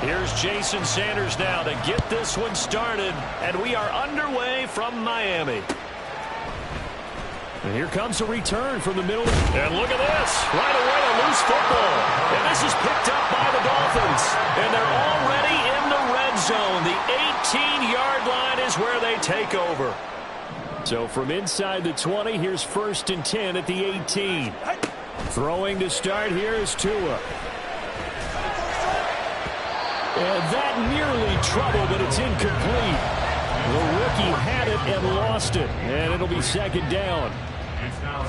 Here's Jason Sanders now to get this one started, and we are underway from Miami. And here comes a return from the middle. And look at this. Right away, a loose football. And this is picked up by the Dolphins. And they're already in the red zone. The 18-yard line is where they take over. So from inside the 20, here's 1st and 10 at the 18. Throwing to start here is Tua. And that nearly trouble, but it's incomplete. The rookie had it and lost it. And it'll be 2nd down.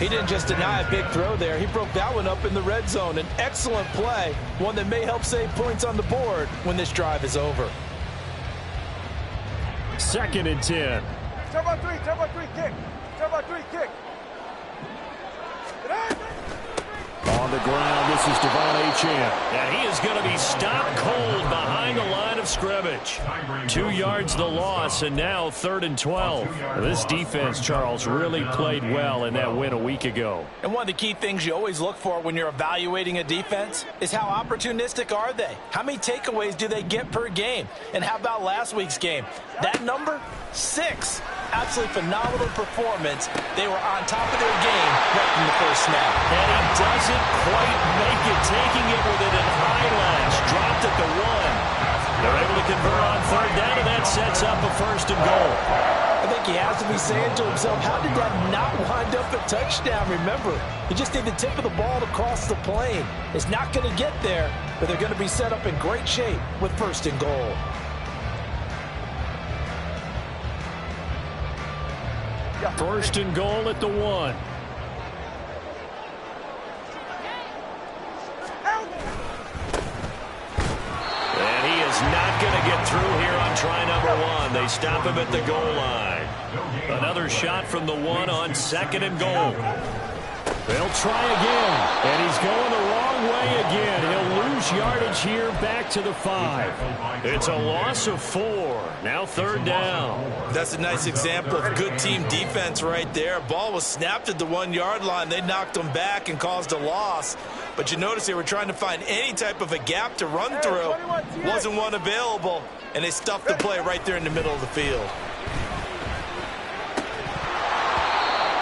He didn't just deny a big throw there. He broke that one up in the red zone. An excellent play. One that may help save points on the board when this drive is over. 2nd and 10. Turbo 3, kick. Turbo 3, kick. On the ground, this is Devon Achane. And he is going to be stopped cold behind the line of scrimmage. 2 yards the loss, and now 3rd and 12. This defense, Charles, really played well in that win a week ago. And one of the key things you always look for when you're evaluating a defense is how opportunistic are they? How many takeaways do they get per game? And how about last week's game? That number, 6. Absolutely phenomenal performance. They were on top of their game right from the first snap. And he doesn't quite make it, taking it with an eyelash. Dropped at the 1. They're able to convert on 3rd down, and that sets up a 1st and goal. I think he has to be saying to himself, how did that not wind up a touchdown? Remember, you just need the tip of the ball to cross the plane. It's not going to get there, but they're going to be set up in great shape with 1st and goal. First and goal at the 1. And he is not going to get through here on try number 1. They stop him at the goal line. Another shot from the 1 on 2nd and goal. They'll try again, and he's going the wrong way again. He'll lose yardage here back to the 5. It's a loss of 4. Now 3rd down. That's a nice example of good team defense right there. Ball was snapped at the 1-yard line. They knocked them back and caused a loss. But you notice they were trying to find any type of a gap to run through. Wasn't one available, and they stuffed the play right there in the middle of the field.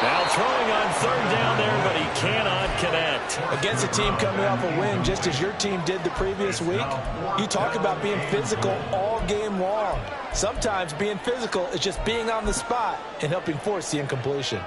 Now throwing on 3rd down there, but he cannot connect. Against a team coming off a win, just as your team did the previous week, you talk about being physical all game long. Sometimes being physical is just being on the spot and helping force the incompletion.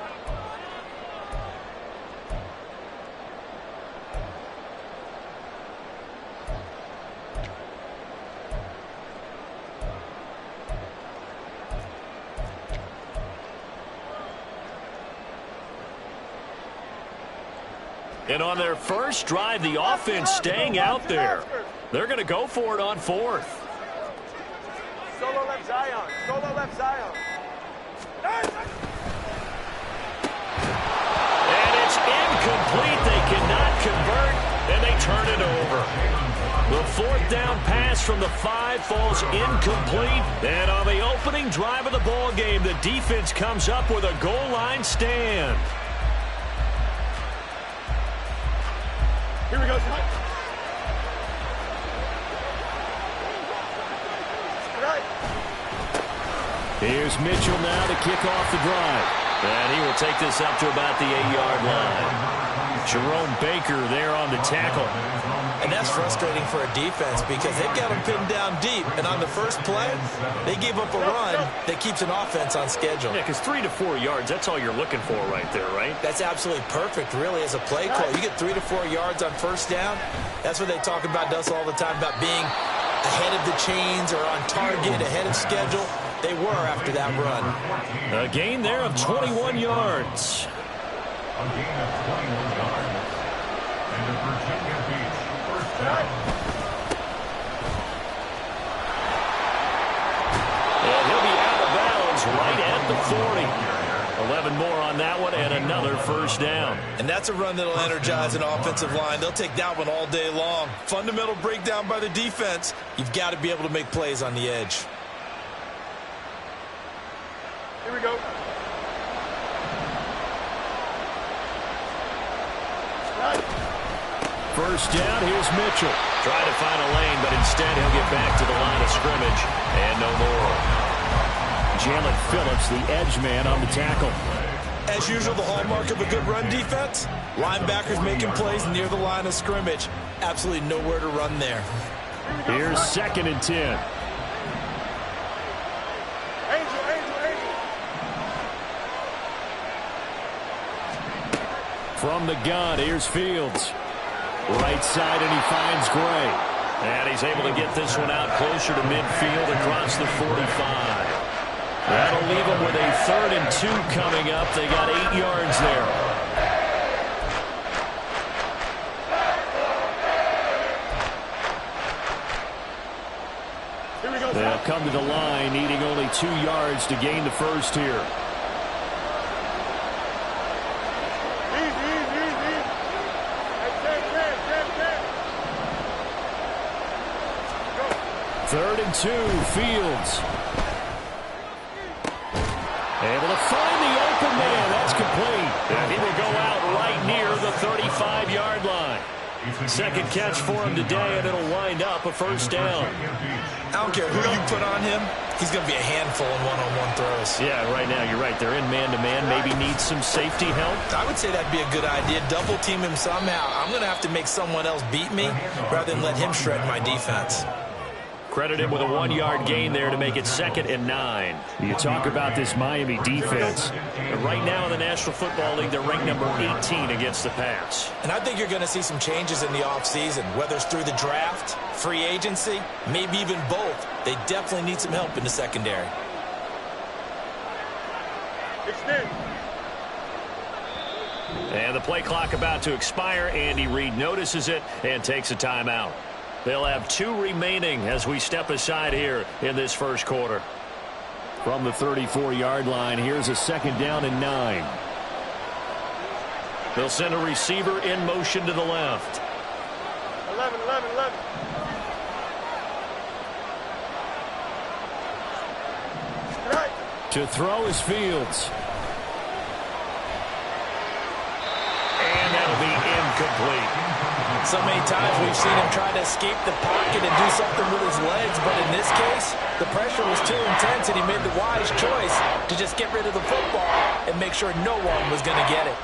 And on their first drive, the offense staying out there. They're going to go for it on 4th. Solo left Zion. Solo left Zion. And it's incomplete. They cannot convert, and they turn it over. The 4th down pass from the 5 falls incomplete. And on the opening drive of the ball game, the defense comes up with a goal line stand. Here we go. Here's Mitchell now to kick off the drive. And he will take this up to about the 8-yard line. Jerome Baker there on the tackle. And that's frustrating for a defense because they've got them pinned down deep. And on the first play, they gave up a run that keeps an offense on schedule. Yeah, because 3 to 4 yards, that's all you're looking for right there, right? That's absolutely perfect, really, as a play call. You get 3 to 4 yards on 1st down. That's what they talk about us all the time, about being ahead of the chains or on target, ahead of schedule. They were after that run. A gain there of 21 yards. A gain of 21 yards. And the Virginia Beach first down. And he'll be out of bounds right at the 40. 11 more on that one and another 1st down. And that's a run that'll energize an offensive line. They'll take that one all day long. Fundamental breakdown by the defense. You've got to be able to make plays on the edge. Here we go. First down, here's Mitchell. Trying to find a lane, but instead he'll get back to the line of scrimmage. And no more. Jalen Phillips, the edge man on the tackle. As usual, the hallmark of a good run defense, linebackers making plays near the line of scrimmage. Absolutely nowhere to run there. Here's 2nd and 10. From the gun, here's Fields. Right side, and he finds Gray. And he's able to get this one out closer to midfield across the 45. That'll leave them with a 3rd and 2 coming up. They got 8 yards there. They'll come to the line, needing only 2 yards to gain the first here. Third and 2, Fields. Able to find the open man. That's complete. And he will go out right near the 35-yard line. 2nd catch for him today, and it'll wind up a first down. I don't care who you put on him. He's going to be a handful in one-on-one throws. Yeah, right now you're right. They're in man-to-man. Maybe need some safety help. I would say that'd be a good idea. Double team him somehow. I'm going to have to make someone else beat me rather than let him shred my defense. Credit him with a 1-yard gain there to make it 2nd and 9. You talk about this Miami defense. And right now in the National Football League, they're ranked number 18 against the pass. And I think you're going to see some changes in the offseason, whether it's through the draft, free agency, maybe even both. They definitely need some help in the secondary. And the play clock about to expire. Andy Reid notices it and takes a timeout. They'll have 2 remaining as we step aside here in this first quarter. From the 34-yard line, here's a 2nd down and 9. They'll send a receiver in motion to the left. 11. To throw is Fields. And that'll be incomplete. So many times we've seen him try to escape the pocket and do something with his legs, but in this case, the pressure was too intense, and he made the wise choice to just get rid of the football and make sure no one was going to get it.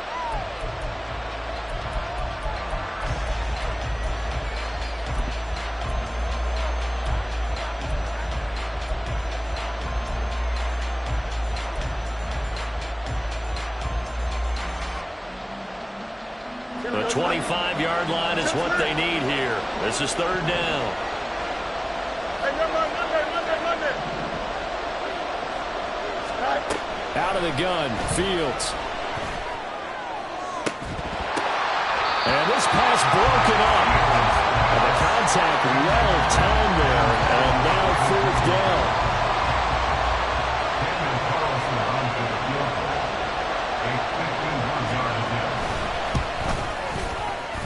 The 25-yard line is what they need here. This is 3rd down. Out of the gun, Fields. And this pass broken up. And the contact well timed there. And now 4th down.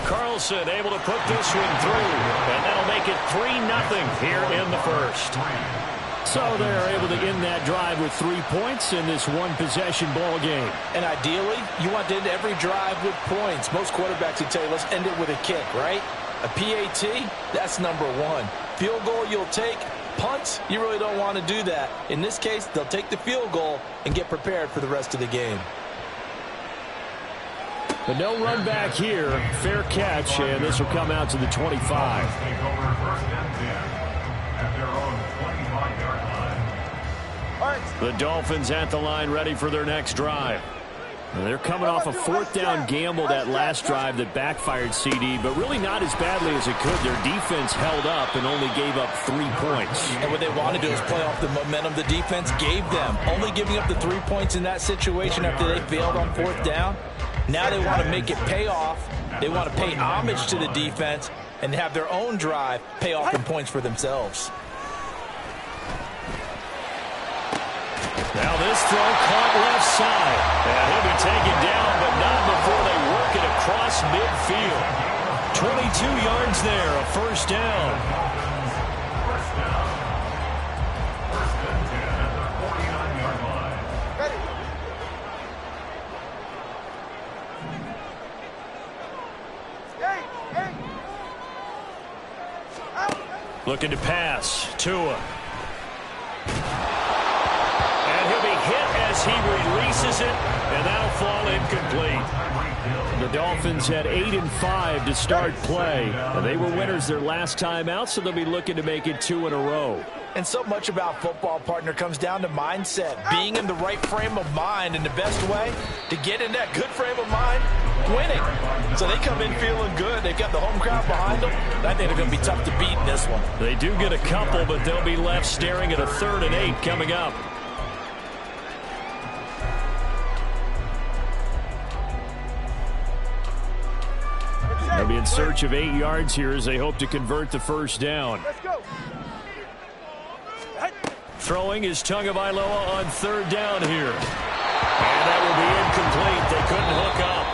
Carlson able to put this one through, and that'll make it 3-0 here in the first. So they're able to end that drive with 3 points in this one-possession ball game. And ideally, you want to end every drive with points. Most quarterbacks would tell you, let's end it with a kick, right? A PAT, that's number 1. Field goal you'll take. Punts, you really don't want to do that. In this case, they'll take the field goal and get prepared for the rest of the game. But no run back here. Fair catch, and this will come out to the 25. Take over 1st and 10 at their own 25-yard line. The Dolphins at the line, ready for their next drive. And they're coming off a 4th down gamble that last drive that backfired CD, but really not as badly as it could. Their defense held up and only gave up 3 points. And what they want to do is play off the momentum the defense gave them. Only giving up the 3 points in that situation after they failed on 4th down. Now they want to make it pay off. They want to pay homage to the defense and have their own drive pay off in points for themselves. Now this throw caught left side. And he'll be taken down, but not before they work it across midfield. 22 yards there, a first down. First down. 1st and 10 at the 49-yard line. Hey! Looking to pass. Tua. And he'll be hit as he releases it, and that'll fall incomplete. The Dolphins had 8-5 to start play, and they were winners their last time out, so they'll be looking to make it 2 in a row. And so much about football, partner, comes down to mindset. Being in the right frame of mind, and the best way to get in that good frame of mind, winning. So they come in feeling good. They've got the home crowd behind them. I think they're going to be tough to beat in this one. They do get a couple, but they'll be left staring at a 3rd and 8 coming up. They'll be in search of 8 yards here as they hope to convert the first down. Let's go. Throwing is Tagovailoa on 3rd down here. And that will be incomplete. They couldn't hook up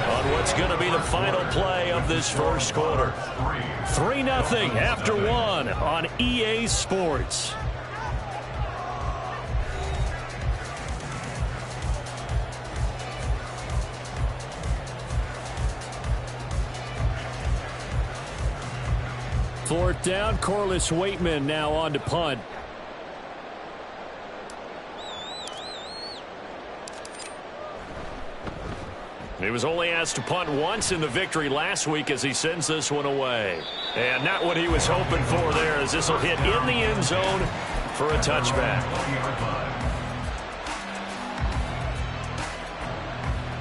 on what's going to be the final play of this first quarter. 3-0 after 1 on EA Sports. Fourth down, Corliss Waitman now on to punt. He was only asked to punt once in the victory last week as he sends this one away. And not what he was hoping for there, as this will hit in the end zone for a touchback.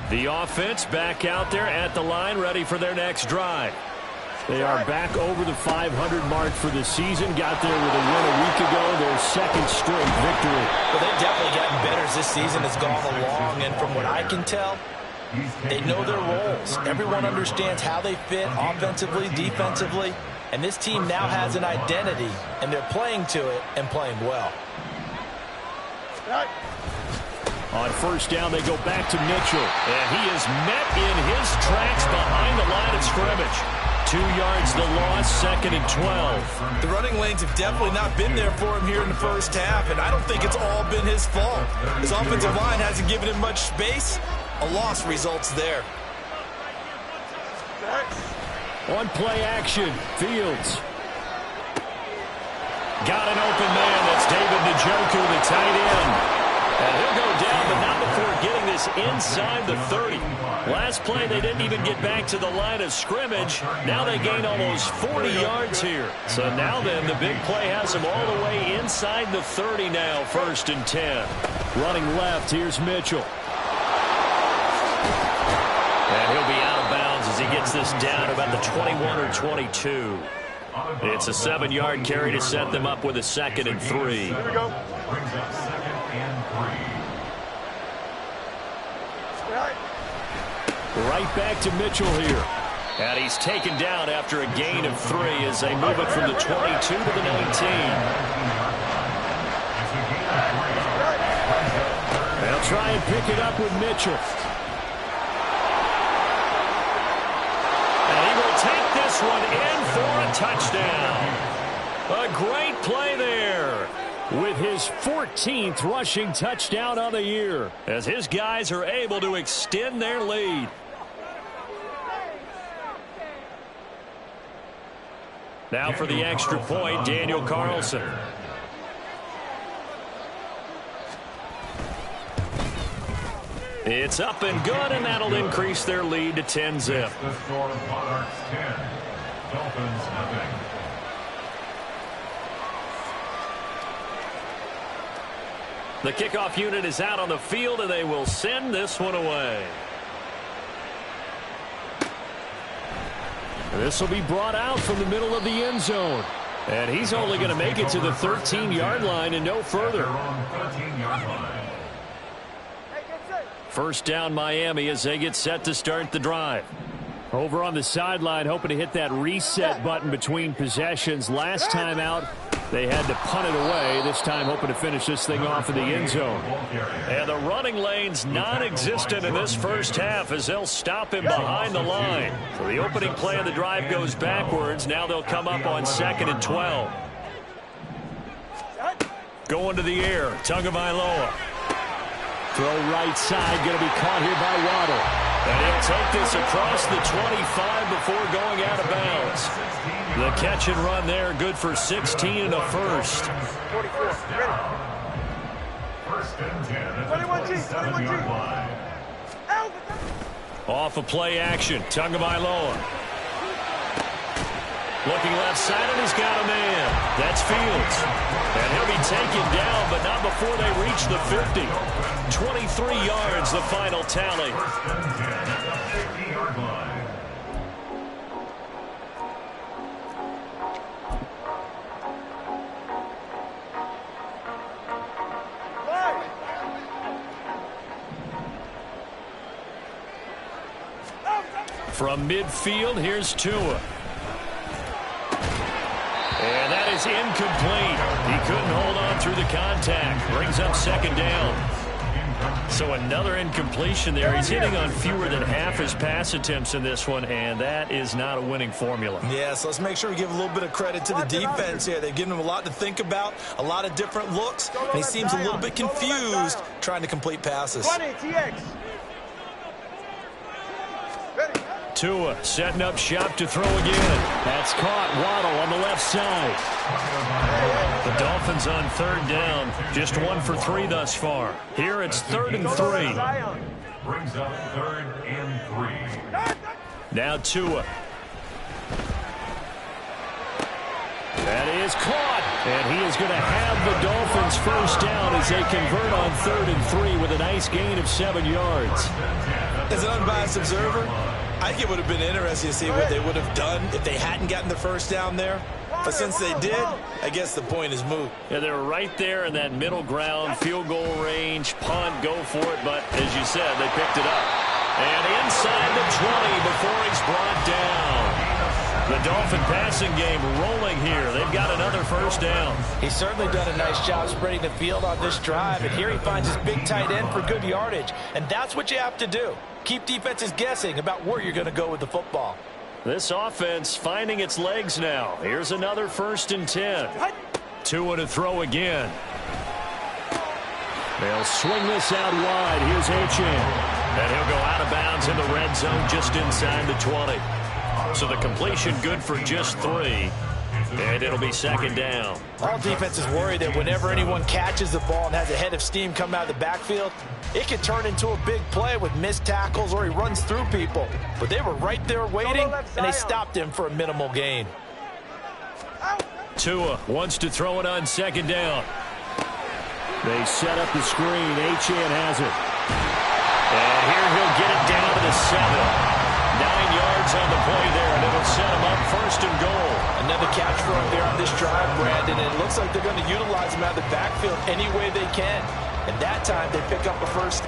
The offense back out there at the line, ready for their next drive. They are back over the 500 mark for the season. Got there with a win a week ago, their 2nd straight victory. Well, they've definitely gotten better as this season has gone along, and from what I can tell, they know their roles. Everyone understands how they fit offensively, defensively, and this team now has an identity, and they're playing to it and playing well. On first down, they go back to Mitchell, and he is met in his tracks behind the line of scrimmage. 2 yards the loss, 2nd and 12. The running lanes have definitely not been there for him here in the first half, and I don't think it's all been his fault. His offensive line hasn't given him much space. A loss results there. On play action, Fields. Got an open man. That's David Njoku, the tight end. And he'll go down, but not before getting this inside the 30. Last play, they didn't even get back to the line of scrimmage. Now they gain almost 40 yards here. So now then, the big play has them all the way inside the 30 now, 1st and 10. Running left, here's Mitchell. And he'll be out of bounds as he gets this down about the 21 or 22. It's a 7-yard carry to set them up with a 2nd and 3. Here we go. Brings up 2nd and 3. Right back to Mitchell here. And he's taken down after a gain of 3 as they move it from the 22 to the 19. They'll try and pick it up with Mitchell. And he will take this one in for a touchdown. A great play there with his 14th rushing touchdown of the year as his guys are able to extend their lead. Now for the extra point, Daniel Carlson. It's up and good, and that'll increase their lead to 10-zip. The score, Monarchs 10, Dolphins nothing. The kickoff unit is out on the field, and they will send this one away. This will be brought out from the middle of the end zone. And he's only going to make it to the 13-yard line and no further. First down Miami as they get set to start the drive. Over on the sideline, hoping to hit that reset button between possessions. Last time out, they had to punt it away. This time hoping to finish this thing off in the end zone. And the running lane's non-existent in this first half as they'll stop him behind the line. So the opening play of the drive goes backwards. Now they'll come up on 2nd and 12. Going to the air, Tagovailoa. Throw right side, going to be caught here by Waddle. And he'll take this across the 25 before going out of bounds. The catch and run there, good for 16 and a first. 44. Ready. First and 10 at the 21G. line. Off of play action, Tagovailoa. Looking left side, and he's got a man. That's Fields. And he'll be taken down, but not before they reach the 50. 23 yards, the final tally. First and 10 at the 50-yard line. From midfield, here's Tua. And that is incomplete. He couldn't hold on through the contact. Brings up second down. So another incompletion there. He's hitting on fewer than half his pass attempts in this one, and that is not a winning formula. Yeah, so let's make sure we give a little bit of credit to the defense here. They've given him a lot to think about, a lot of different looks, and he seems a little bit confused trying to complete passes. 20, TX. Ready. Tua setting up shop to throw again. That's caught. Waddle on the left side. The Dolphins on third down. Just 1 for 3 thus far. Here it's 3rd and 3. Brings up 3rd and 3. Now Tua. That is caught. And he is going to have the Dolphins first down as they convert on 3rd and 3 with a nice gain of 7 yards. As an unbiased observer, I think it would have been interesting to see what they would have done if they hadn't gotten the first down there. But since they did, I guess the point is moot. Yeah, they were right there in that middle ground, field goal range, punt, go for it. But as you said, they picked it up. And inside the 20 before he's brought down. The Dolphin passing game rolling here. They've got another first down. He's certainly done a nice job spreading the field on this drive. And here he finds his big tight end for good yardage. And that's what you have to do. Keep defenses guessing about where you're going to go with the football. This offense finding its legs now. Here's another 1st and 10. Tua to throw again. They'll swing this out wide. Here's Achane. And he'll go out of bounds in the red zone just inside the 20. So the completion good for just 3. And it'll be 2nd down. All defenses worry that whenever anyone catches the ball and has a head of steam come out of the backfield, it can turn into a big play with missed tackles or he runs through people. But they were right there waiting, and they stopped him for a minimal gain. Tua wants to throw it on 2nd down. They set up the screen. Achane has it. And here he'll get it down to the 7. 9 yards on the play there, and it'll set him up 1st and goal. Another catch for him there on this drive, Brandon, and it looks like they're going to utilize him out of the backfield any way they can. And that time, they pick up a first.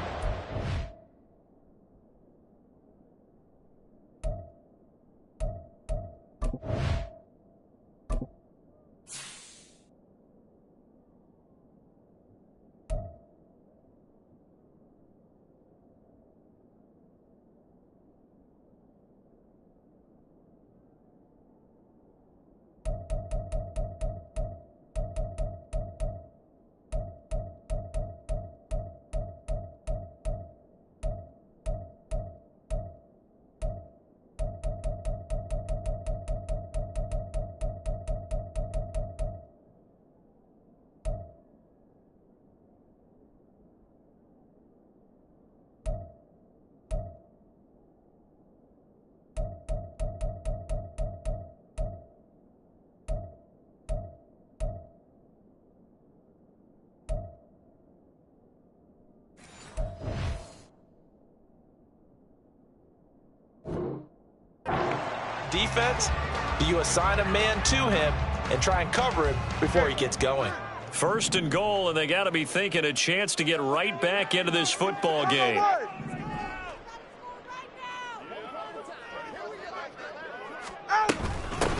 Defense, do you assign a man to him and try and cover him before he gets going? 1st and goal, and they got to be thinking a chance to get right back into this football game.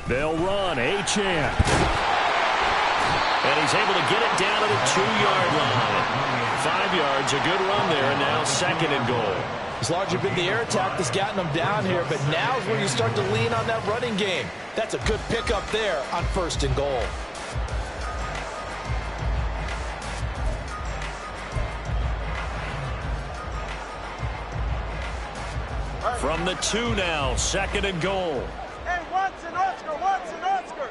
They'll run. Achane. And he's able to get it down to the 2-yard line. 5 yards, a good run there, and now 2nd and goal. It's largely been the air attack that's gotten them down here, but now is where you start to lean on that running game. That's a good pickup there on 1st and goal. From the 2 now, 2nd and goal. Hey, Watson, Oscar, Watson, Oscar.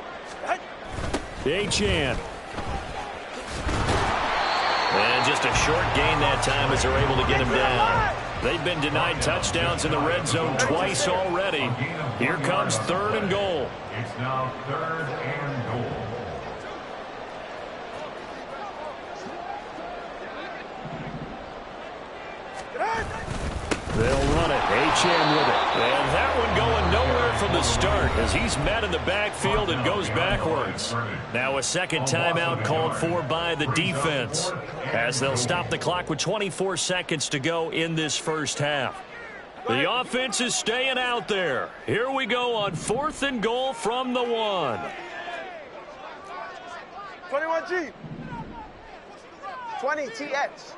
Achan. And just a short gain that time as they're able to get him down. They've been denied touchdowns in the red zone twice already. Here comes 3rd and goal. It's now 3rd and goal. They'll run it. Achan with it. And that one going nowhere from the start as he's met in the backfield and goes backwards. Now a second timeout called for by the defense as they'll stop the clock with 24 seconds to go in this first half. The offense is staying out there. Here we go on 4th and goal from the 1. 21G. 20 TX.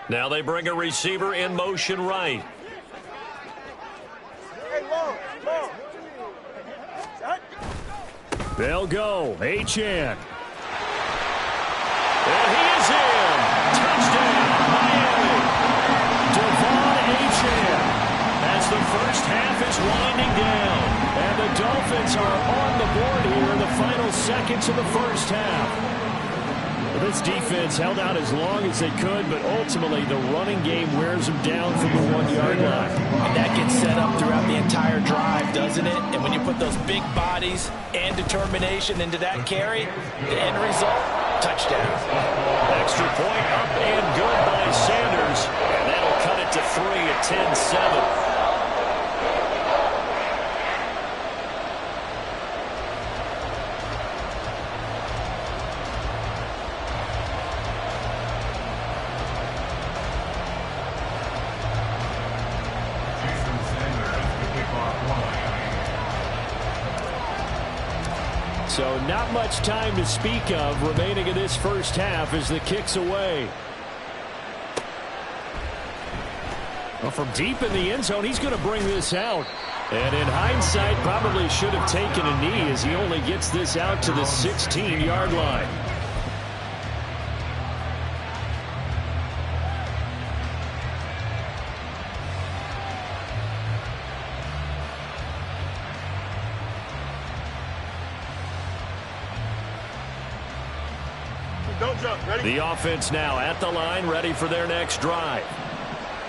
Now they bring a receiver in motion right. Hey, long. They'll go. Achan. And he is in. Touchdown, Miami. Devon Achan as the first half is winding down. And the Dolphins are on the board here in the final seconds of the first half. This defense held out as long as they could, but ultimately the running game wears them down from the 1-yard line. And that gets set up throughout the entire drive, doesn't it? And when you put those big bodies and determination into that carry, the end result, touchdown. Extra point up and good by Sanders, and that'll cut it to 3 at 10-7. So not much time to speak of remaining in this first half as the kick's away. Well, from deep in the end zone, he's going to bring this out. And in hindsight, probably should have taken a knee as he only gets this out to the 16-yard line. Don't jump. Ready? The offense now at the line, ready for their next drive.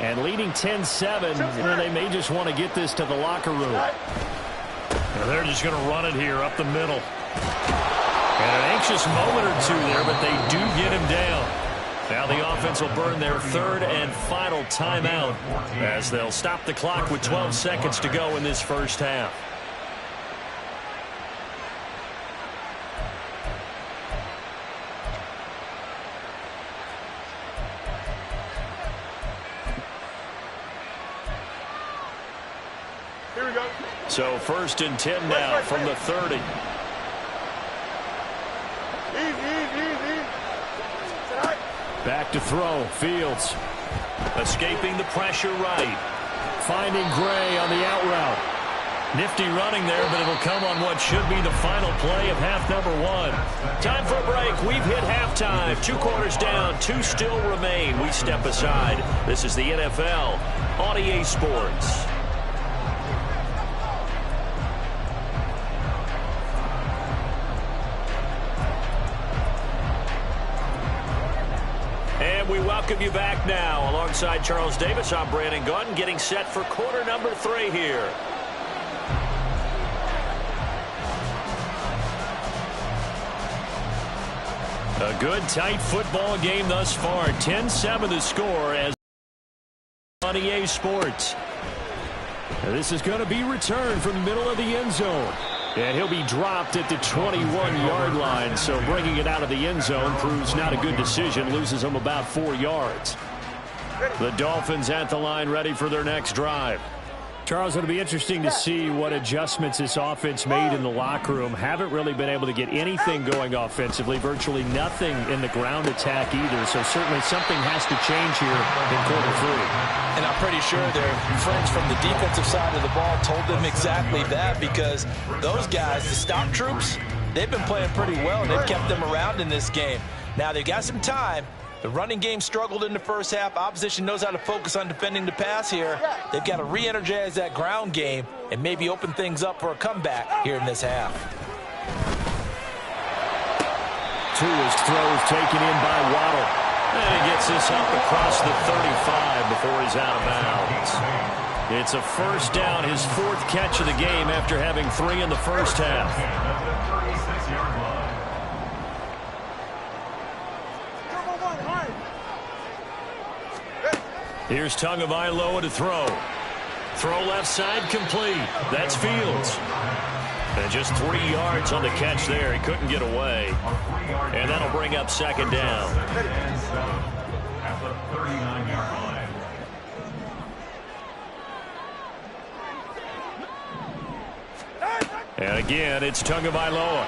And leading 10-7, they may just want to get this to the locker room. Now they're just going to run it here up the middle. And an anxious moment or two there, but they do get him down. Now the offense will burn their 3rd and final timeout as they'll stop the clock with 12 seconds to go in this first half. Here we go. So 1st and 10 now from the 30. Easy. Back to throw. Fields escaping the pressure right. Finding Gray on the out route. Nifty running there, but it'll come on what should be the final play of half number 1. Time for a break. We've hit halftime. 2 quarters down. 2 still remain. We step aside. This is the NFL on EA Sports. And we welcome you back now. Alongside Charles Davis, I'm Brandon Gunn, getting set for quarter number 3 here. A good, tight football game thus far. 10-7 the score as on EA Sports. Now this is going to be returned from the middle of the end zone. And he'll be dropped at the 21-yard line. So bringing it out of the end zone proves not a good decision. Loses them about 4 yards. The Dolphins at the line, ready for their next drive. Charles, it'll be interesting to see what adjustments this offense made in the locker room. Haven't really been able to get anything going offensively. Virtually nothing in the ground attack either. So certainly something has to change here in quarter 3. And I'm pretty sure their friends from the defensive side of the ball told them exactly that, because those guys, the stop troops, They've been playing pretty well, and they've kept them around in this game. Now, they've got some time. The running game struggled in the first half. Opposition knows how to focus on defending the pass here. They've got to re-energize that ground game and maybe open things up for a comeback here in this half. Tua's throw is taken in by Waddle. And he gets this up across the 35 before he's out of bounds. It's a first down, his 4th catch of the game after having 3 in the first half. Here's Tagovailoa to throw. Throw left side complete. That's Fields. And just 3 yards on the catch there. He couldn't get away. And that'll bring up second down. At the 39-yard line. And again, it's Tagovailoa.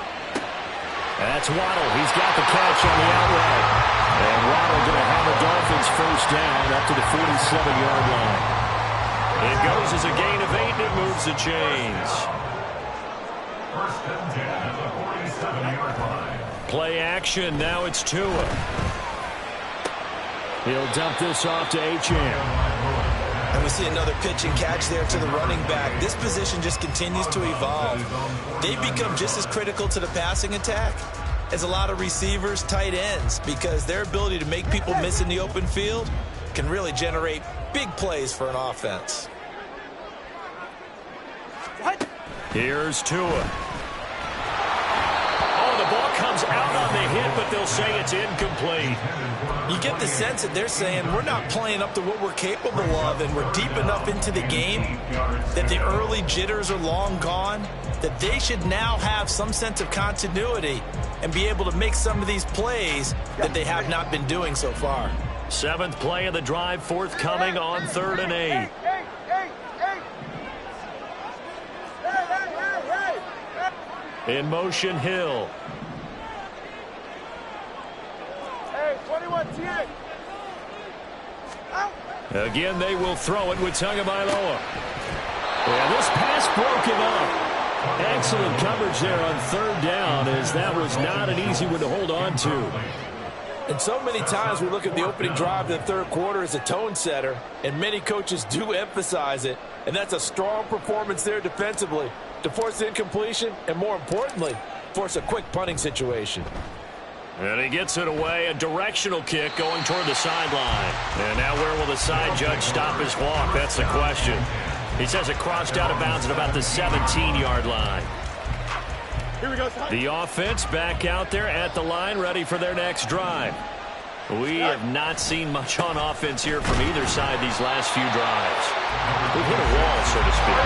That's Waddle. He's got the catch on the outright. And Waddle going to have the Dolphins first down up to the 47-yard line. It goes as a gain of 8, and it moves the chains. First and 10 at the 47-yard line. Play action. Now it's Tua. He'll dump this off to Achane. And we see another pitch and catch there to the running back. This position just continues to evolve. They become just as critical to the passing attack as a lot of receivers, tight ends, because their ability to make people miss in the open field can really generate big plays for an offense. Here's Tua. Oh, the ball comes out on the hit, but they'll say it's incomplete. You get the sense that they're saying we're not playing up to what we're capable of, and we're deep enough into the game that the early jitters are long gone, that they should now have some sense of continuity and be able to make some of these plays that they have not been doing so far. 7th play of the drive, forthcoming on 3rd and 8. In motion, Hill. Hey, 21 TX. Again, they will throw it with Tagovailoa. Yeah, this pass broken up. Excellent coverage there on 3rd down, as that was not an easy one to hold on to. And so many times we look at the opening drive in the 3rd quarter as a tone setter, and many coaches do emphasize it, and that's a strong performance there defensively to force incompletion and, more importantly, force a quick punting situation. And he gets it away, a directional kick going toward the sideline. And now where will the side judge stop his walk? That's the question. He says it crossed out of bounds at about the 17-yard line. Here we go. The offense back out there at the line, ready for their next drive. We have not seen much on offense here from either side these last few drives. We've hit a wall, so to speak.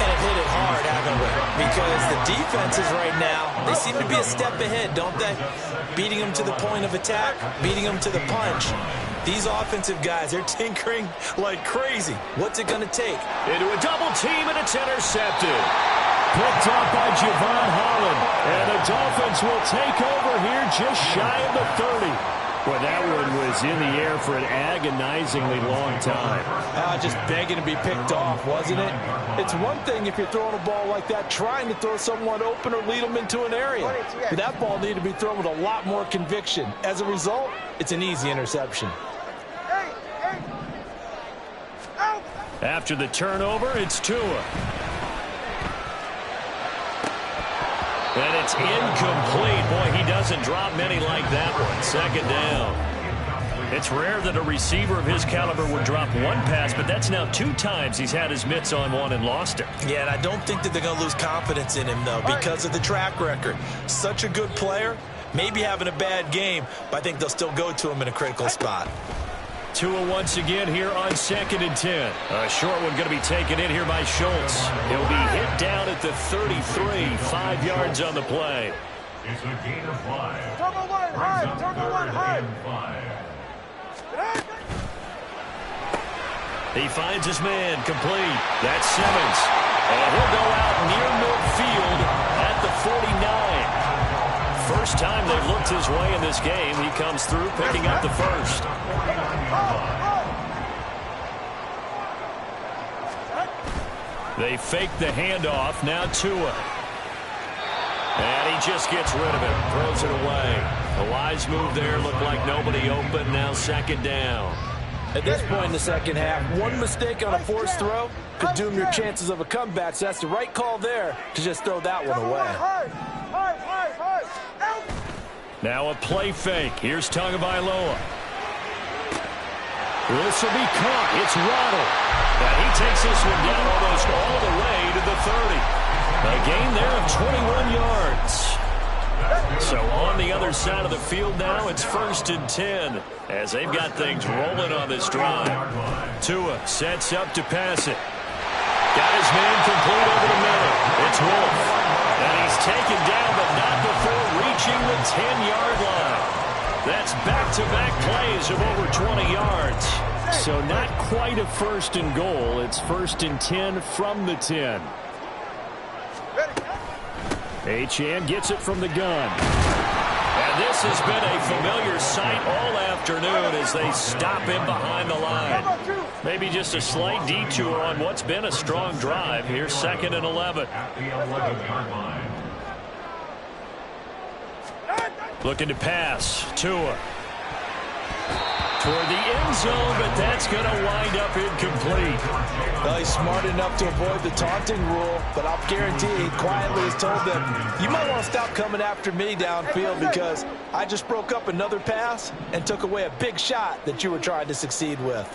And have hit it hard, haven't we? Because the defenses right now, they seem to be a step ahead, don't they? Beating them to the point of attack, beating them to the punch. These offensive guys, they're tinkering like crazy. What's it going to take? Into a double team, and it's intercepted. Picked up by Javon Holland. And the Dolphins will take over here just shy of the 30. Well, that one was in the air for an agonizingly long time. Just begging to be picked off, wasn't it? It's one thing if you're throwing a ball like that, trying to throw someone open or lead them into an area. But that ball needed to be thrown with a lot more conviction. As a result, it's an easy interception. After the turnover, it's Tua. And it's incomplete. Boy, he doesn't drop many like that one. 2nd down. It's rare that a receiver of his caliber would drop one pass, but that's now 2 times he's had his mitts on one and lost it. Yeah, and I don't think that they're going to lose confidence in him, though, because of the track record. Such a good player, maybe having a bad game, but I think they'll still go to him in a critical spot. Tua once again here on 2nd and 10. A short one going to be taken in here by Schultz. He'll be hit down at the 33, 5 yards on the play. It's a gain of 5. Turbo one hard, turbo one hard. He finds his man complete. That's Simmons. And he'll go out near midfield at the 49. First time they've looked his way in this game. He comes through picking up the first. They fake the handoff. Now Tua. And he just gets rid of it, throws it away. A wise move there, looked like nobody open, now second down. At this point in the second half, one mistake on a forced throw could doom your chances of a comeback, so that's the right call there to just throw that one away. Now a play fake. Here's Tagovailoa. This will be caught. It's Waddle. And he takes this one down almost all the way to the 30. A gain there of 21 yards. So on the other side of the field now, it's 1st and 10 as they've got things rolling on this drive. Tua sets up to pass it. Got his man complete over the middle. It's Wolf. And he's taken down, but not before reaching the 10-yard line. That's back-to-back plays of over 20 yards. So not quite a 1st and goal. It's 1st and 10 from the 10. Achane gets it from the gun. And this has been a familiar sight all afternoon as they stop him behind the line. Maybe just a slight detour on what's been a strong drive. Here's 2nd and 11. At the 11-yard line. Looking to pass. Tua. Toward the end zone, but that's going to wind up incomplete. Well, he's smart enough to avoid the taunting rule, but I'll guarantee he quietly has told them, you might want to stop coming after me downfield because I just broke up another pass and took away a big shot that you were trying to succeed with.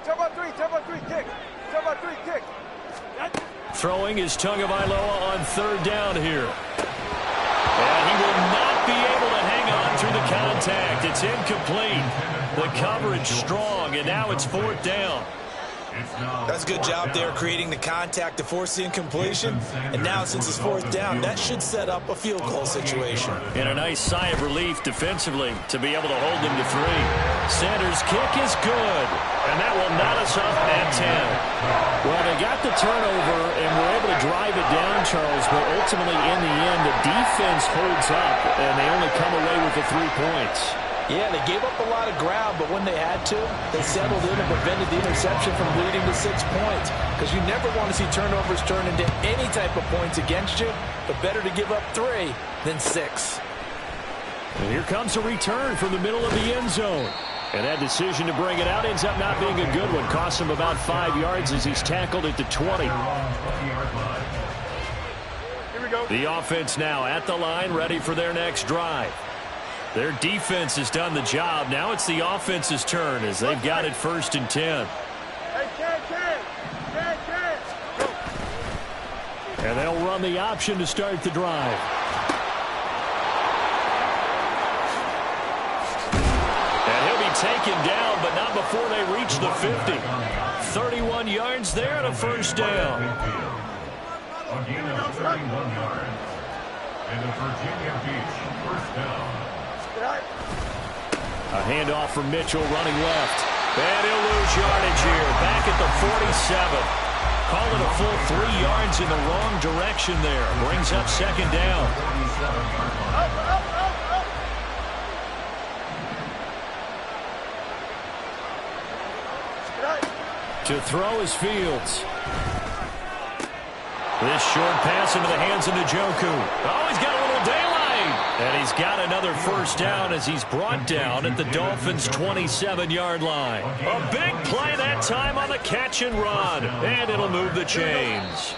Tempo 3, kick. Tempo 3, kick. Throwing is Tagovailoa on 3rd down here. And he will not be able to hang on through the contact. It's incomplete. The coverage strong, and now it's 4th down. That's a good job there creating the contact to force the incompletion. And now since it's 4th down, that should set up a field goal situation. And a nice sigh of relief defensively to be able to hold them to 3. Sanders' kick is good. And that will knot us up at 10. Well, they got the turnover and were able to drive it down, Charles, but ultimately in the end, the defense holds up, and they only come away with the 3 points. Yeah, they gave up a lot of ground, but when they had to, they settled in and prevented the interception from leading to 6 points. Because you never want to see turnovers turn into any type of points against you, but better to give up 3 than 6. And here comes a return from the middle of the end zone. And that decision to bring it out ends up not being a good one. Costs him about 5 yards as he's tackled at the 20. Here we go. The offense now at the line, ready for their next drive. Their defense has done the job. Now it's the offense's turn as they've got it 1st and 10. Hey, Ken. And they'll run the option to start the drive. And he'll be taken down, but not before they reach the 50. 31 yards there and a 1st down. Again, a 31 yards. And the Virginia Beach 1st down. A handoff from Mitchell running left. And he'll lose yardage here. Back at the 47. Call it a full 3 yards in the wrong direction there. Brings up 2nd down. To throw is Fields. This short pass into the hands of Njoku. Oh, he's got a little daylight. And he's got another 1st down as he's brought down at the Dolphins' 27-yard line. A big play that time on the catch and run. And it'll move the chains.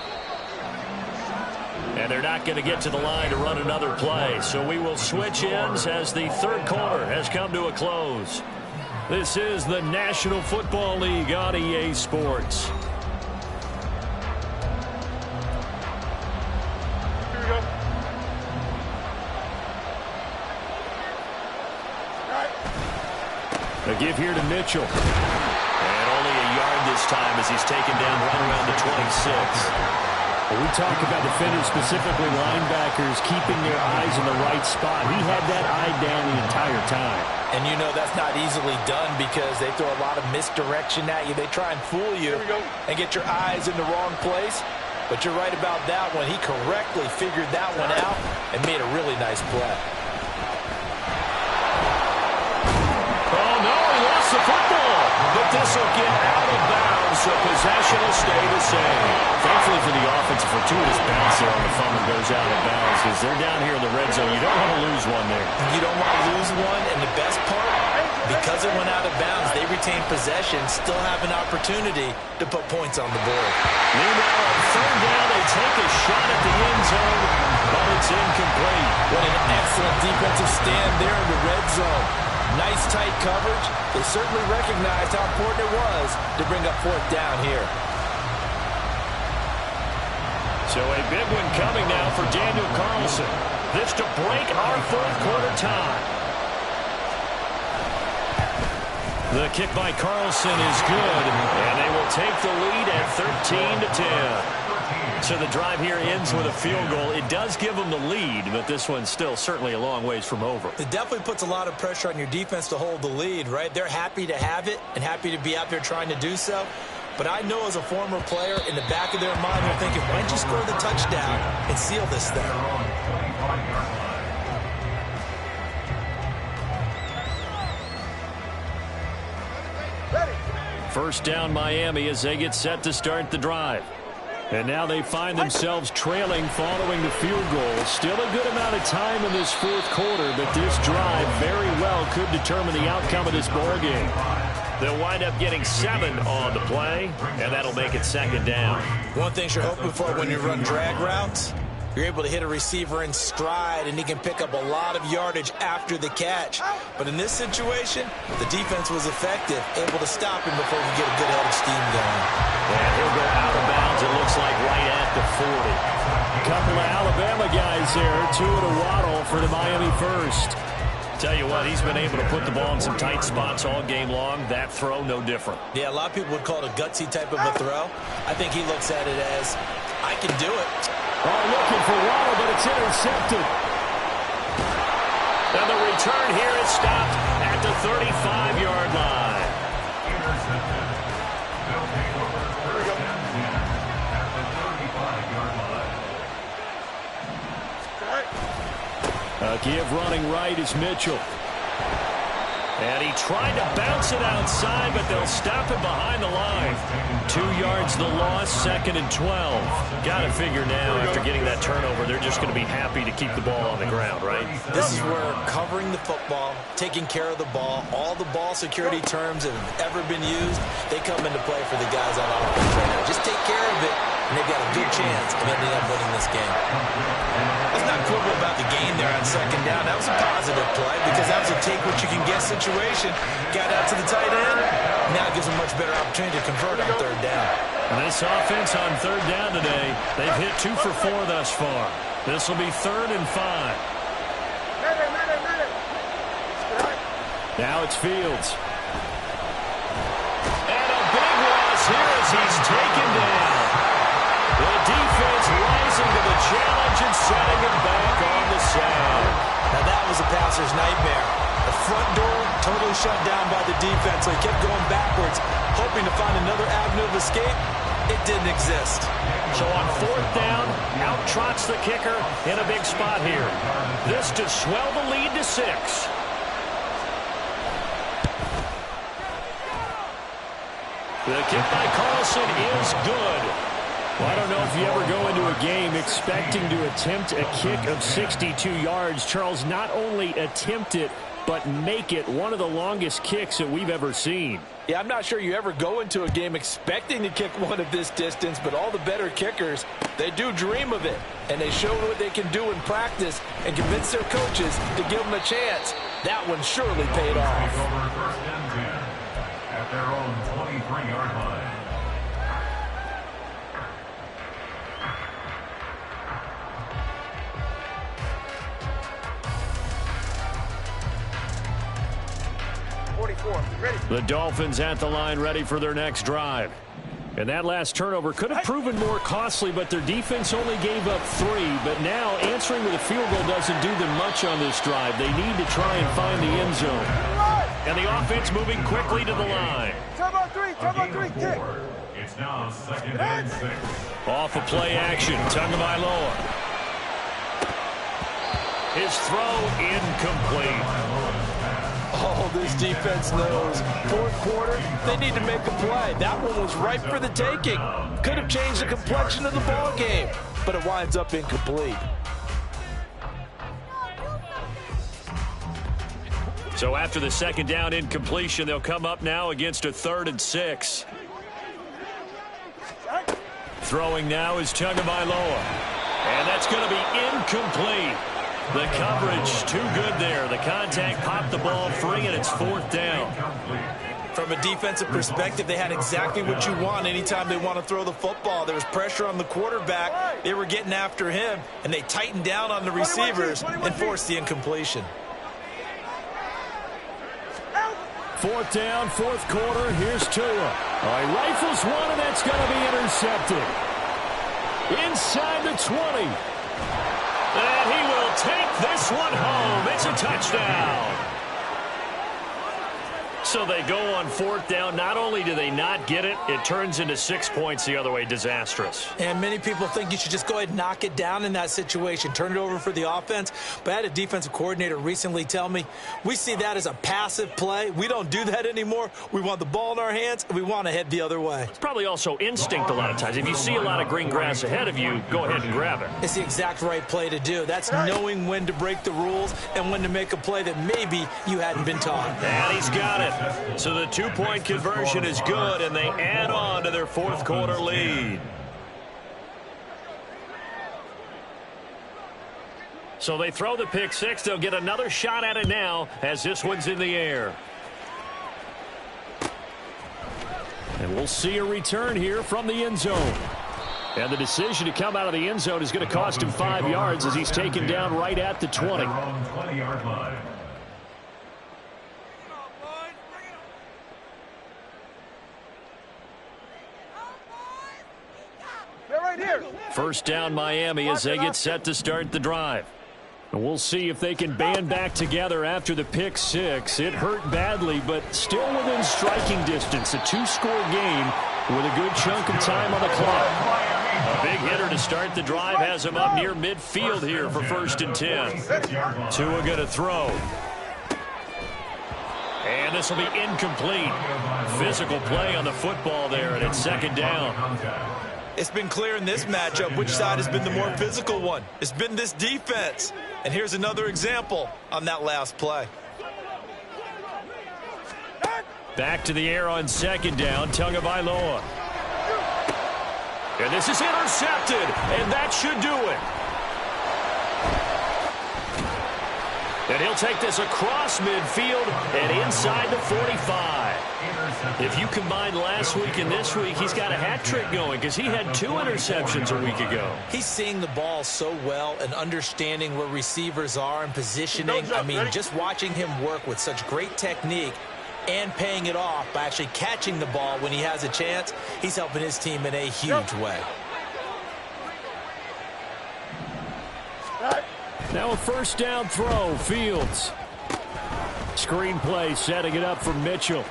And they're not going to get to the line to run another play. So we will switch ends as the 3rd quarter has come to a close. This is the National Football League on EA Sports. Here we go. A give here to Mitchell. And only a yard this time as he's taken down right around the 26. Well, we talk about defenders, specifically linebackers, keeping their eyes in the right spot. He had that eye down the entire time. And you know that's not easily done because they throw a lot of misdirection at you. They try and fool you and get your eyes in the wrong place. But you're right about that one. He correctly figured that one out and made a really nice play. Oh, no, he lost the football. But this will get out of bounds, so so possession will stay the same. Thankfully for the offense, a fortuitous bounce there on the fumble goes out of bounds because they're down here in the red zone. You don't want to lose one there. You don't want to lose one, and the best part, because it went out of bounds, they retain possession, still have an opportunity to put points on the board. Meanwhile, on third down, they take a shot at the end zone, but it's incomplete. What an excellent defensive stand there in the red zone. Nice tight coverage. They certainly recognized how important it was to bring up fourth down here. So a big one coming now for Daniel Carlson. This to break our fourth quarter tie. The kick by Carlson is good, and they will take the lead at 13-10. So the drive here ends with a field goal. It does give them the lead, but this one's still certainly a long ways from over. It definitely puts a lot of pressure on your defense to hold the lead, right? They're happy to have it and happy to be out there trying to do so. But I know as a former player, in the back of their mind, they're thinking, why don't you score the touchdown and seal this thing? First down Miami as they get set to start the drive. And now they find themselves trailing following the field goal. Still a good amount of time in this fourth quarter, but this drive very well could determine the outcome of this ball game. They'll wind up getting 7 on the play, and that'll make it second down. One thing you're hoping for when you run drag routes, you're able to hit a receiver in stride, and he can pick up a lot of yardage after the catch. But in this situation, the defense was effective, able to stop him before we get a good head of steam going. And he'll go out of bounds, it looks like, right at the 40. A couple of Alabama guys there, 2 at a waddle for the Miami first. Tell you what, he's been able to put the ball in some tight spots all game long. That throw, no different. Yeah, a lot of people would call it a gutsy type of a throw. I think he looks at it as, I can do it. Oh, looking for Waddle, but it's intercepted. And the return here is stopped at the 35-yard line. Intercepted. They'll take over first and 10 at the 35-yard line. A give running right is Mitchell. And he tried to bounce it outside, but they'll stop him behind the line. 2 yards the loss, second and 12. Got to figure now, after getting that turnover, they're just going to be happy to keep the ball on the ground, right? This is where covering the football, taking care of the ball, all the ball security terms that have ever been used, they come into play for the guys on offense right now. Just take care of it, and they've got a good chance of ending up winning this game. Let's not quibble about the game there on second down. That was a positive play because that was a take-what-you-can-get situation. Got out to the tight end. Now it gives them a much better opportunity to convert on third down. And this offense on third down today, they've hit 2 for 4 thus far. This will be 3rd and 5. Now it's Fields. And a big loss here as he's taken down. The defense rising to the challenge and setting him back on the side. Now that was a passer's nightmare. The front door totally shut down by the defense, so he kept going backwards, hoping to find another avenue of escape. It didn't exist. So on fourth down, out trots the kicker in a big spot here. This to swell the lead to 6. The kick by Carlson is good. Well, I don't know if you ever go into a game expecting to attempt a kick of 62 yards. Charles, not only attempt it, but make it one of the longest kicks that we've ever seen. Yeah, I'm not sure you ever go into a game expecting to kick one of this distance, but all the better kickers, they do dream of it. And they show what they can do in practice and convince their coaches to give them a chance. That one surely paid off. Over first and 10 at their own 23-yard line. The Dolphins at the line ready for their next drive. And that last turnover could have proven more costly, but their defense only gave up 3. But now answering with a field goal doesn't do them much on this drive. They need to try and find the end zone. And the offense moving quickly to the line. Turbo 3, kick. It's now 2nd and 6. Off of play action, Tagovailoa. His throw incomplete. Oh, this defense knows. Fourth quarter, they need to make a play. That one was ripe for the taking. Could have changed the complexion of the ball game, but it winds up incomplete. So after the second down incompletion, they'll come up now against a 3rd and 6. Throwing now is Tagovailoa. And that's going to be incomplete. The coverage too good there. The contact popped the ball free, and it's 4th down. From a defensive perspective, they had exactly what you want anytime they want to throw the football. There was pressure on the quarterback. They were getting after him, and they tightened down on the receivers and forced the incompletion. 4th down, 4th quarter. Here's Tua. All right, rifles one, and that's going to be intercepted. Inside the 20. And he will take this one home. It's a touchdown. So they go on 4th down. Not only do they not get it, it turns into 6 points the other way. Disastrous. And many people think you should just go ahead and knock it down in that situation. Turn it over for the offense. But I had a defensive coordinator recently tell me, we see that as a passive play. We don't do that anymore. We want the ball in our hands, and we want to head the other way. It's probably also instinct a lot of times. If you see a lot of green grass ahead of you, go ahead and grab it. It's the exact right play to do. That's knowing when to break the rules and when to make a play that maybe you hadn't been taught. And he's got it. So the 2-point conversion is good, and they add on to their 4th quarter lead. So they throw the pick 6. They'll get another shot at it now as this one's in the air. And we'll see a return here from the end zone. And the decision to come out of the end zone is going to cost him 5 yards as he's taken down right at the 20. 20-yard line. First down Miami as they get set to start the drive. And we'll see if they can band back together after the pick 6. It hurt badly, but still within striking distance. A 2-score game with a good chunk of time on the clock. A big hitter to start the drive has him up near midfield here for 1st and 10. Tua going to throw. And this will be incomplete. Physical play on the football there, and it's 2nd down. It's been clear in this matchup which side has been the more physical one. It's been this defense. And here's another example on that last play. Back to the air on 2nd down, Tagovailoa. And this is intercepted, and that should do it. And he'll take this across midfield and inside the 45. If you combine last week and this week, he's got a hat trick going because he had 2 interceptions a week ago. He's seeing the ball so well and understanding where receivers are and positioning. I mean, just watching him work with such great technique and paying it off by actually catching the ball when he has a chance, he's helping his team in a huge way. Now a 1st down throw, Fields. Screenplay setting it up for Mitchell.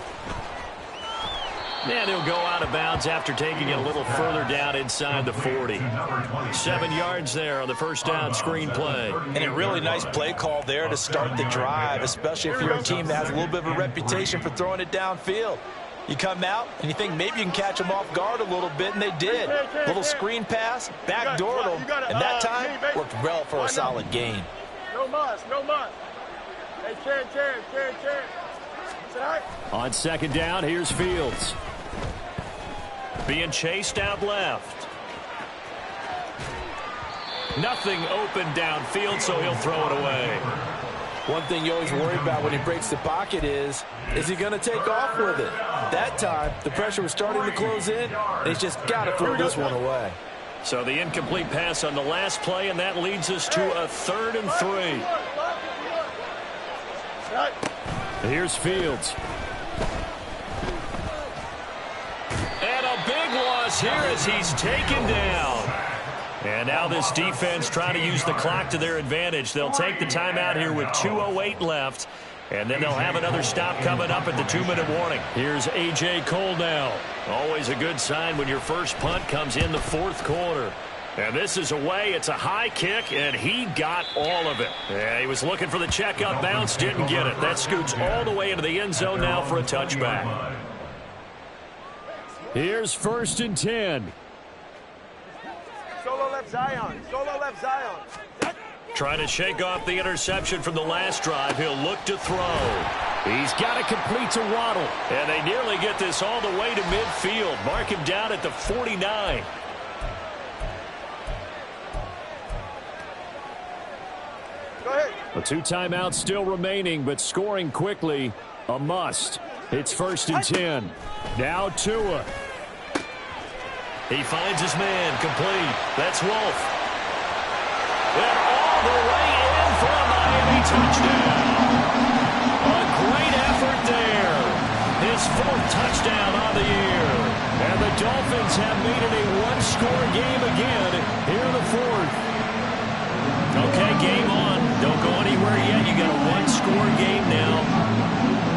And he'll go out of bounds after taking it a little further down inside the 40. 7 yards there on the 1st down screenplay. And a really nice play call there to start the drive, especially if you're a team that has a little bit of a reputation for throwing it downfield. You come out and you think maybe you can catch them off guard a little bit, and they did. Little screen pass, backdoored them, and that time worked well for a solid gain. No muss, no muss. Hey, Chen. On 2nd down, here's Fields. Being chased out left. Nothing open downfield, so he'll throw it away. One thing you always worry about when he breaks the pocket is he going to take off with it? That time, the pressure was starting to close in, and he's just got to throw this one away. So the incomplete pass on the last play, and that leads us to a 3rd and 3. Here's Fields. And a big loss here as he's taken down. And now this defense trying to use the clock to their advantage. They'll take the timeout here with 2:08 left. And then they'll have another stop coming up at the 2-minute warning. Here's A.J. Cole now. Always a good sign when your first punt comes in the 4th quarter. And this is away. It's a high kick, and he got all of it. Yeah, he was looking for the checkout bounce, didn't get it. That scoots all the way into the end zone now for a touchback. Here's 1st and 10. Solo left Zion. Solo left Zion. Trying to shake off the interception from the last drive. He'll look to throw. He's got to complete to Waddle. And they nearly get this all the way to midfield. Mark him down at the 49. Go ahead. A 2 timeouts still remaining, but scoring quickly, a must. It's 1st and 10. Now Tua. He finds his man, complete. That's Wolf. And all the way in for a Miami touchdown. A great effort there. His 4th touchdown on the year. And the Dolphins have made it a 1-score game again here in the 4th. Okay, game on. Don't go anywhere yet. You got a 1-score game now.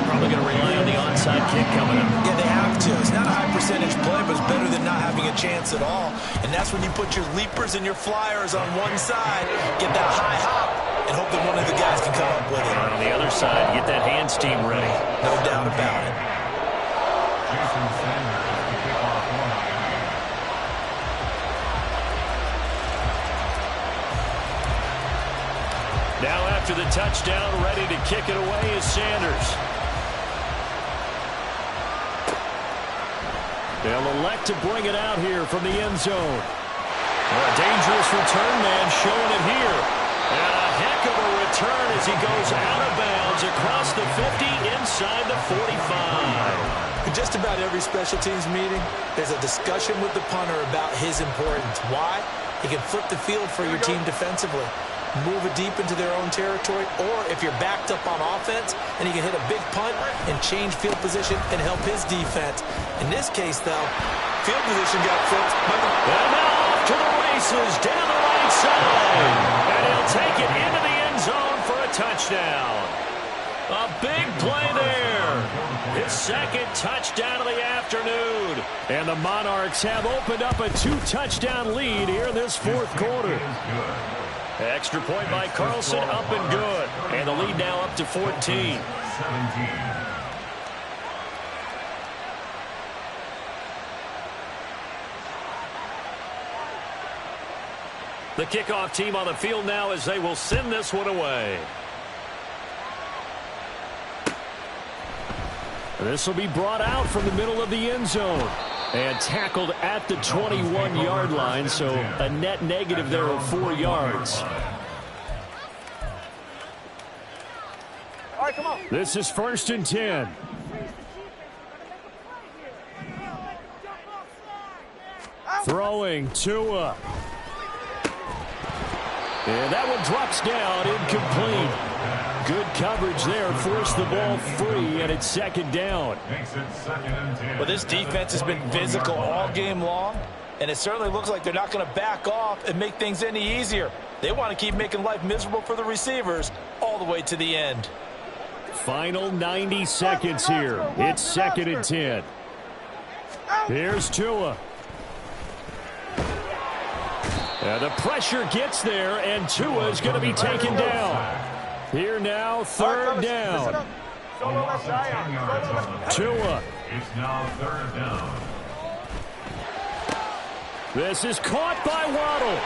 Probably going to rely on the onside kick coming up. Yeah, they have to. It's not a high percentage play, but it's better than not having a chance at all. And that's when you put your leapers and your flyers on one side, get that high hop, and hope that one of the guys can come up with it. On the other side, get that hands team ready. No doubt about it. Jason Sanders to kick off one. Now after the touchdown, ready to kick it away is Sanders. They'll elect to bring it out here from the end zone. A dangerous return man showing it here. And a heck of a return as he goes out of bounds across the 50 inside the 45. In just about every special teams meeting, there's a discussion with the punter about his importance. Why? He can flip the field for your team defensively, move it deep into their own territory, or if you're backed up on offense, and he can hit a big punt and change field position and help his defense. In this case, though, field position got flipped. And now off to the races down the right side. And he'll take it into the end zone for a touchdown. A big play there. His 2nd touchdown of the afternoon. And the Monarchs have opened up a 2-touchdown lead here in this 4th quarter. Extra point by Carlson, up and good. And the lead now up to 14. 17. The kickoff team on the field now as they will send this one away. This will be brought out from the middle of the end zone and tackled at the 21-yard line, so a net negative there of 4 yards. All right, come on. This is 1st and 10. Throwing Tua. And that one drops down, incomplete. Good coverage there, forced the ball free, and it's 2nd down. Makes it 2nd and 10. Well, this defense has been physical all game long, and it certainly looks like they're not going to back off and make things any easier. They want to keep making life miserable for the receivers all the way to the end. Final 90 seconds here. It's 2nd and 10. Here's Tua. And the pressure gets there, and Tua is going to be taken down. Here now, 3rd down. Solo left Zion. Solo left. Tua. It's now 3rd down. This is caught by Waddle.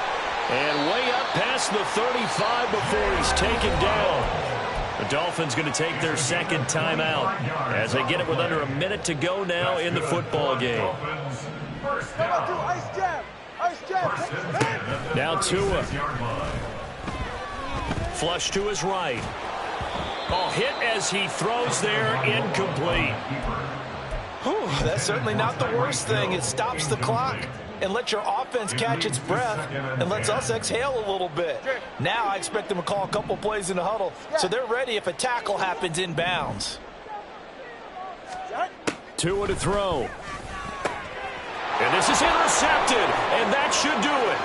And way up past the 35 before he's taken down. The Dolphins going to take their 2nd timeout as they get it with under a minute to go now in the football game. First Come on, do down. ice jab. Ice jab. Now Tua. 6-yard line. Flush to his right. Oh, hit as he throws there, incomplete. Whew, that's certainly not the worst thing. It stops the clock and lets your offense catch its breath and lets us exhale a little bit. Now I expect them to call a couple plays in the huddle so they're ready if a tackle happens in bounds. Tua to throw. And this is intercepted, and that should do it.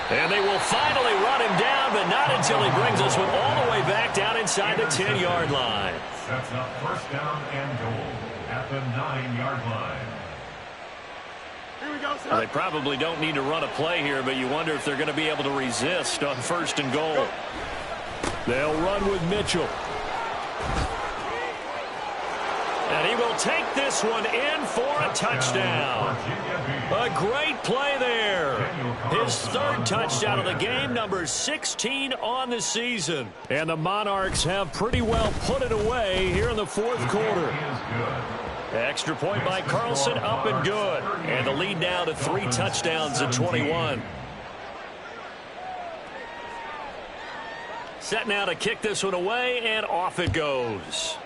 And they will finally run him down, but not until he brings this one all the way back down inside the 10-yard line. Sets up 1st down and goal at the 9-yard line. Well, they probably don't need to run a play here, but you wonder if they're going to be able to resist on 1st and goal. They'll run with Mitchell. And he will take this one in for a touchdown. A great play there. His 3rd touchdown of the game, number 16 on the season. And the Monarchs have pretty well put it away here in the 4th quarter. Extra point by Carlson, up and good. And the lead now to 3 touchdowns at 21. Set now to kick this one away, and off it goes.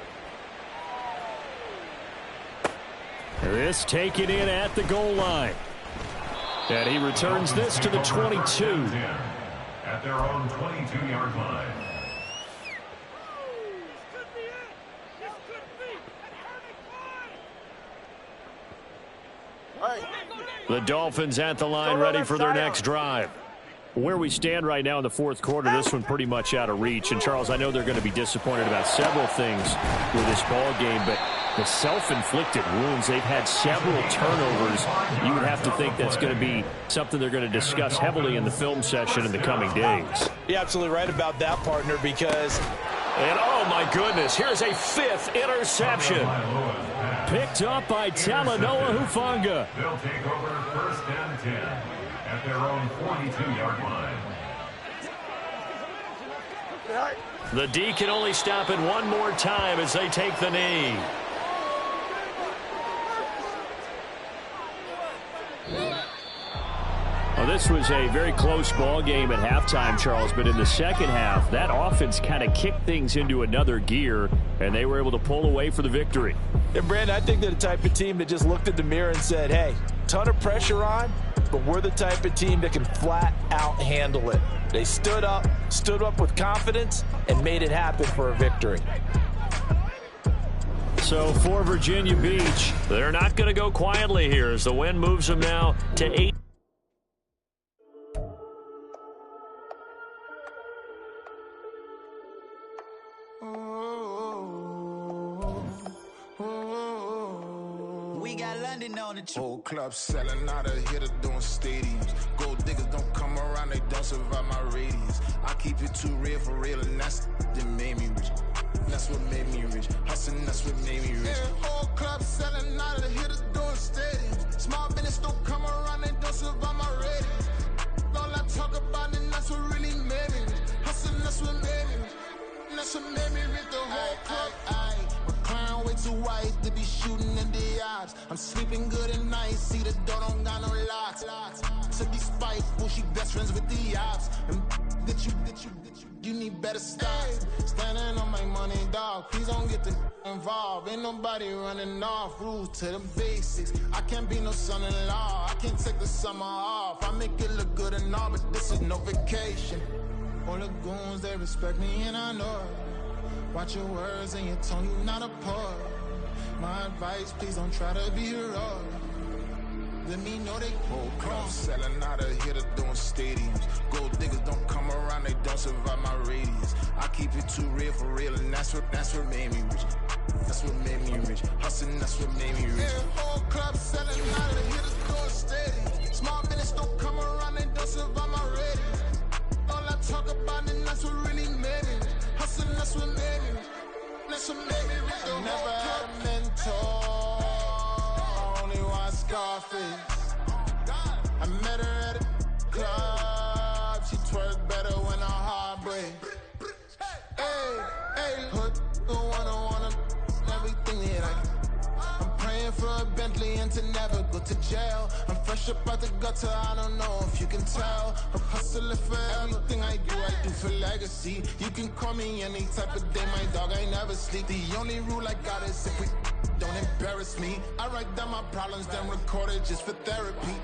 This taken in at the goal line. And he returns this to the 22. At their own 22-yard line. The Dolphins at the line, ready for their next drive. Where we stand right now in the 4th quarter, this one pretty much out of reach. And, Charles, I know they're going to be disappointed about several things with this ball game, but the self-inflicted wounds, they've had several turnovers. You would have to think that's going to be something they're going to discuss heavily in the film session in the coming days. You're absolutely right about that, partner, because... And, oh, my goodness, here's a 5th interception. Picked up by Talanoa Hufanga. They'll take over 1st and 10 at their own 42-yard line. The D can only stop it one more time as they take the knee. Well, this was a very close ball game at halftime, Charles, but in the second half, that offense kind of kicked things into another gear, and they were able to pull away for the victory. And, Brandon, I think they're the type of team that just looked in the mirror and said, hey, ton of pressure on, but we're the type of team that can flat out handle it. They stood up with confidence, and made it happen for a victory. So for Virginia Beach, they're not going to go quietly here as the win moves them now to 8. We got London on the whole club selling out of hitter doing stadiums. Gold diggers don't come around, they don't survive my radius. I keep it too real for real, and that's that made me rich. That's what made me rich. Hustling, that's what made me rich. Yeah, whole club selling out of hitters doing stadiums. Small business don't come around, they don't survive my radius. All I talk about, and that's what really made me rich. Hustling, that's what made me rich. That's what made me rich. The whole club. McLaren way too white to be shooting in the odds. I'm sleeping good at night, see the door don't got no locks. To be spiteful, she best friends with the ops. And you need better stop. Standing on my money, dog. Please don't get the involved. Ain't nobody running off. Rules to the basics. I can't be no son-in-law. I can't take the summer off. I make it look good and all, but this is no vacation. All the goons, they respect me and I know it. Watch your words and your tone, you not a poet. My advice, please don't try to be heroic. Let me know they whole club selling out of hitter doing stadiums. Gold diggers don't come around, they don't survive my radius. I keep it too real for real, and that's what made me rich. That's what made me rich. Hustling, that's what made me rich. Yeah, whole club selling out of hitters doing stadiums. Small business don't come around, they don't survive my radius. All I talk about, and that's what really made me rich. Hustling, that's what made me rich. That's what made me rich. I never had a mentor. Only one Scarface. I met her at a club. She twerk better when her heart breaks. Hey, hood, wanna everything that I can. I'm praying for a Bentley and to never go to jail. I'm fresh up out the gutter, I don't know if you can tell. I'm hustling for everything I do for legacy. You can call me any type of day, my dog, I never sleep. The only rule I got is if we don't embarrass me. I write down my problems, then record it just for therapy.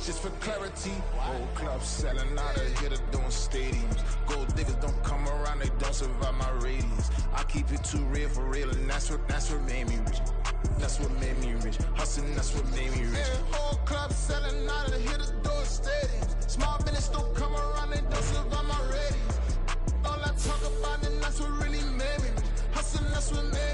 Just for clarity. Whole club selling out of hitter doing stadiums. Gold diggers don't come around, they don't survive my radius. I keep it too real for real, and that's what made me rich. That's what made me rich. Hustling, that's what made me rich. Yeah, whole club selling out of hitters doing stadiums. Small business don't come around, they don't survive my radius. All I talk about, and that's what really made me rich. Hustling, that's what made me rich.